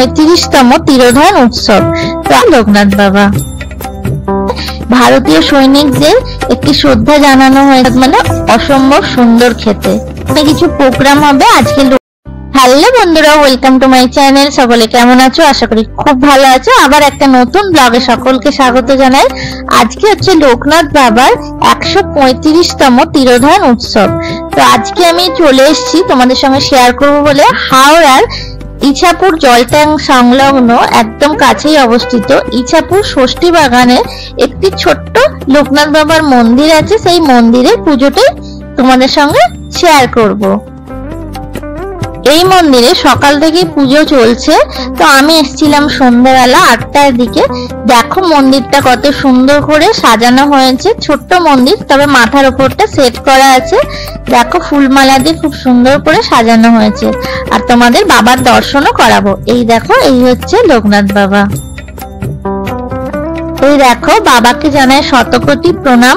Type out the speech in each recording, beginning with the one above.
135তম তিরোধান উৎসব। লোকনাথ বাবা ভারতীয় সৈনিকদের একটি শ্রদ্ধা জানানো হয়েছে, মানে অসম্ভব সুন্দর খেতে। কিছু প্রোগ্রাম হবে আজকে। হ্যালো বন্ধুরা, ওয়েলকাম টু মাই চ্যানেল। সকলে কেমন আছো? আশা করি খুব ভালো আছো। আবার একটা নতুন ব্লগে সকলকে স্বাগত জানাই। আজকে হচ্ছে লোকনাথ বাবার 135তম তিরোধান উৎসব। তো আজকে আমি চলে এসেছি তোমাদের সঙ্গে শেয়ার করবো বলে হাওড়ার ইছাপুর জলট্যাঙ্ক সংলগ্ন একদম কাছেই অবস্থিত ইছাপুর ষষ্ঠী বাগানে একটি ছোট্ট লোকনাথ বাবার মন্দির আছে। সেই মন্দিরে পুজোটাই তোমাদের সঙ্গে শেয়ার করব। এই মন্দিরে সকাল থেকে পুজো চলছে। তো আমি এসেছিলাম সন্ধ্যাবেলা 8টার দিকে। দেখো মন্দিরটা কত সুন্দর করে সাজানো হয়েছে। ছোট্ট মন্দির, তবে মাথার উপরটা সেট করা আছে। দেখো ফুলমালা দিয়ে খুব সুন্দর করে সাজানো হয়েছে। আর তোমাদের বাবার দর্শনও করাবো। এই দেখো, এই হচ্ছে লোকনাথ বাবা। এই দেখো, বাবাকে জানায় শতকোটি প্রণাম।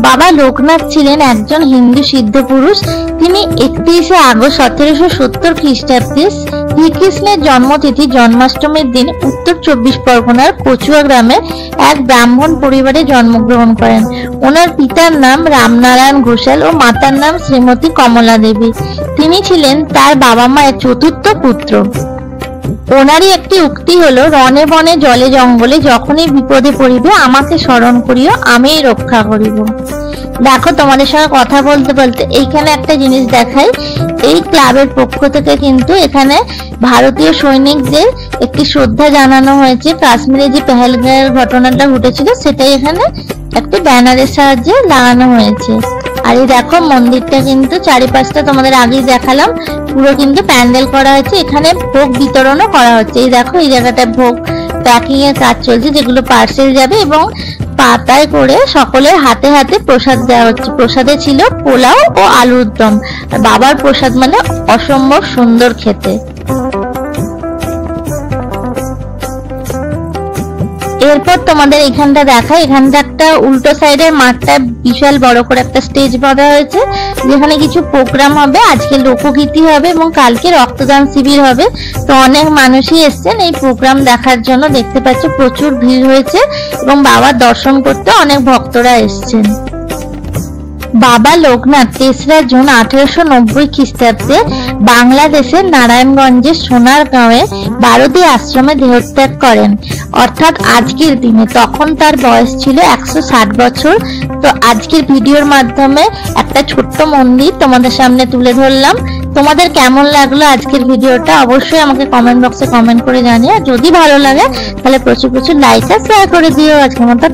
বাবা লোকনাথ ছিলেন একজন হিন্দু সিদ্ধ পুরুষ। তিনি 31শে আগস্ট 1770 খ্রিস্টাব্দে শ্রীকৃষ্ণের জন্মতিথি জন্মাষ্টমীর দিন উত্তর 24 পরগনার কচুয়া গ্রামে এক ব্রাহ্মণ পরিবারে জন্মগ্রহণ করেন। ওনার পিতার নাম রামনারায়ণ ঘোষাল ও মাতার নাম শ্রীমতী কমলা দেবী। তিনি ছিলেন তার বাবা মায়ের চতুর্থ পুত্র। ওনারই একটি উক্তি হলো, রণে বনে জলে জঙ্গলে যখনই বিপদে পড়িবে আমাকে স্মরণ করিও, আমিই রক্ষা করিব। দেখো তোমাদের সঙ্গে কথা বলতে বলতে এইখানে একটা জিনিস দেখাই। এই ক্লাবের পক্ষ থেকে কিন্তু এখানে ভারতীয় সৈনিকদের একটি শ্রদ্ধা জানানো হয়েছে। কাশ্মীরে যে পেহেলগাঁওয়ের ঘটনাটা ঘটেছিল সেটাই এখানে একটি ব্যানারের সাহায্যে লাগানো হয়েছে। আর এই দেখো মন্দিরটা কিন্তু চারিপাশটা তোমাদের আগেই দেখালাম, পুরো কিন্তু প্যান্ডেল করা হয়েছে। এখানে ভোগ বিতরণও করা হচ্ছে। এই দেখো, এই জায়গাটায় ভোগ প্যাকিং এর কাজ চলছে, যেগুলো পার্সেল যাবে, এবং পাতায় করে সকলের হাতে হাতে প্রসাদ দেওয়া হচ্ছে। প্রসাদে ছিল পোলাও ও আলুর দম। আর বাবার প্রসাদ মানে অসম্ভব সুন্দর খেতে। এরপর তোমাদের এখানটা দেখায়। এখানটা একটা উল্টো সাইডের মাঠটা বিশাল বড় করে একটা স্টেজ বাঁধা হয়েছে, যেখানে কিছু প্রোগ্রাম হবে। আজকে লোকগীতি হবে এবং কালকে রক্তদান শিবির হবে। তো অনেক মানুষই এসছেন এই প্রোগ্রাম দেখার জন্য। দেখতে পাচ্ছ প্রচুর ভিড় হয়েছে এবং বাবার দর্শন করতে অনেক ভক্তরা এসছেন। বাবা লোকনাথ 3রা জুন 1890 খ্রিস্টাব্দে বাংলাদেশের নারায়ণগঞ্জের সোনারগাঁওয়ে বারোদি আশ্রমে দেহত্যাগ করেন, অর্থাৎ আজকের দিনে। তখন তার বয়স ছিল 160 বছর। তো আজকের ভিডিওর মাধ্যমে একটা ছোট্ট মন্দির তোমাদের সামনে তুলে ধরলাম। তোমাদের কেমন লাগলো আজকের ভিডিওটা অবশ্যই আমাকে কমেন্ট বক্সে কমেন্ট করে জানিও। যদি ভালো লাগে তাহলে প্রচুর লাইক আর শেয়ার করে দিও। আজকের মতো